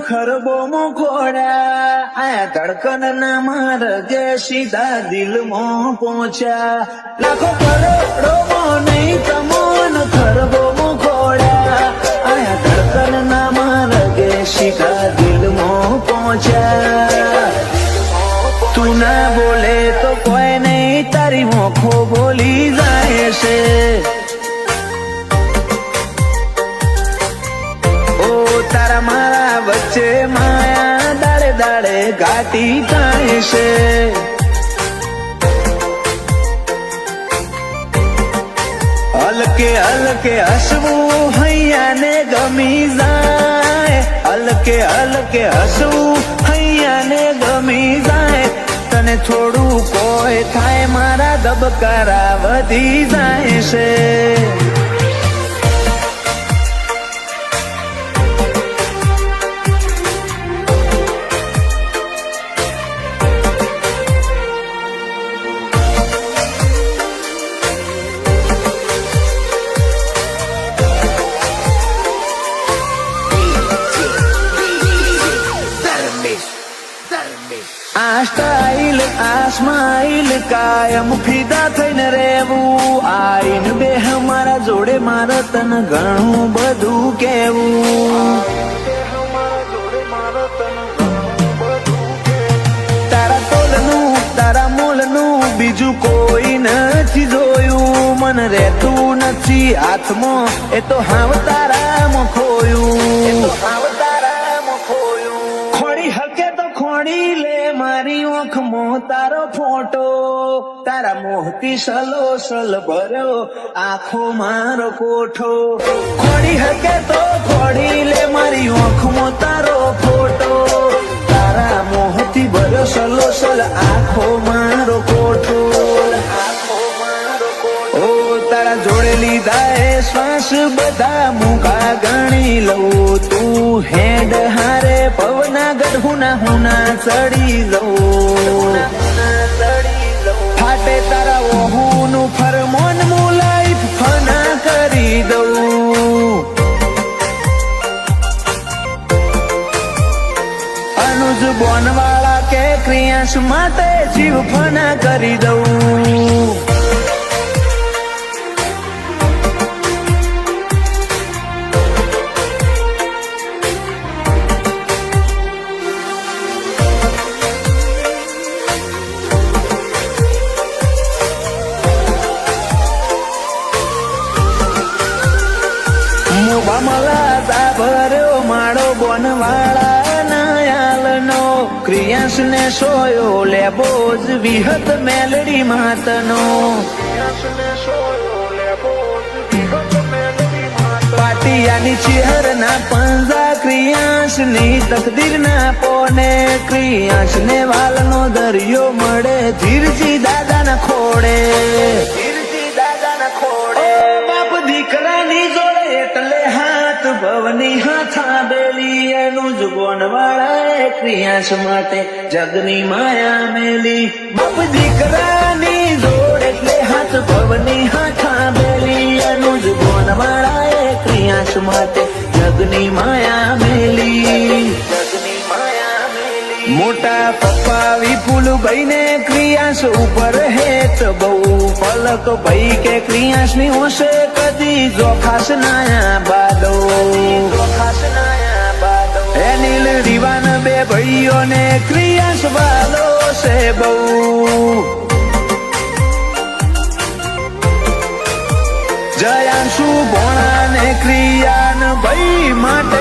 ખરબો મોખોડ્યા આ ધડકન ના માર જે સીધા દિલમાં પહોંચ્યા લાખો કરોડો નહીં તમોન ખરબો મોખોડ્યા આ ધડકન ના માર જે સીધા દિલમાં પહોંચ્યા તું ના બોલે તો કોઈ નહીં તારી મોખો બોલી જાય છે તારા મારા વચ્ચે માયા દાડે દાડે ઘાટી થાય છે હલકે હલકે હસવું હૈયાને ગમી જાય હલકે હલકે હસવું હૈયાને ગમી જાય તને થોડું કોઈ થાય મારા દબકારા વધી જાય છે આ સ્ટાઇલ આ સ્માઇલ કાયમ ફીદા થઈને રહેવું આઈન બે મારા જોડે મારે તને ઘણું બધું કેવું તારા તોલનું તારા મોલનું બીજું કોઈ નથી જોયું મને રહેતું નથી હાથમાં એ તો હાવ તારામાં ખોયું ખોડી હકે તો ખોડી લે મારી ઓખમાં તારો ફોટો તારા મોહથી સલો સલ ભર્યો આખો મારો કોઠો ખોડી હકે તો ખોડી લે મારી ઓખમાં તારો ફોટો તારા મોહથી ભર્યો સલો સલ આખો મારો કોઠો ઓ તારા જોડે લીધા એ શ્વાસ બધા મુકા ગણી લઉં તું હેડ હારે પવના ગઢુના હુના ચડી લઉં ફાટે તારા ઓહુનું ફરમોન હું લાઈફ ફના કરી દઉં અનુજ બોનવાળા કે ક્રિયાંશ માટે જીવ ફના કરી દઉં ભર્યો માળો બોનવાળા નાયાલનો ક્રિયાંશ ને સોયો લેબો જ વિહત મેલડી માતનો પાટિયાની ચેહર ના પંજા ક્રિયાંશ ની તકદીર ના પોને ક્રિયાંશ ને વાલનો દરિયો મળે ધીરજી દાદા ના ખોડે બાપ દીકરાની જોડે એટલે હાથ ભવની હાથા બેલી એનું જ બોનવાળા ક્રિયાંશ માટે જગની માયા મેલી બાપ દીકરાની જોડ એટલે હાથ ભવની હાથા બેલી એનું જ બોનવાળા ક્રિયાંશ માટે જગની માયા મેલી મોટા પપ્પા વિપુલ ભાઈ ને ક્રિયાંશ ઉપર હેત બહુ પલક ભાઈ કે ક્રિયાંશ ની હોશે કદી જોખાશ નાયા બાદો એનિલ રીવાન બે ભાઈઓ ને ક્રિયાંશ વાલો છે બહુ જયાંશુ ભોણા ને ક્રિયાન ભાઈ માટે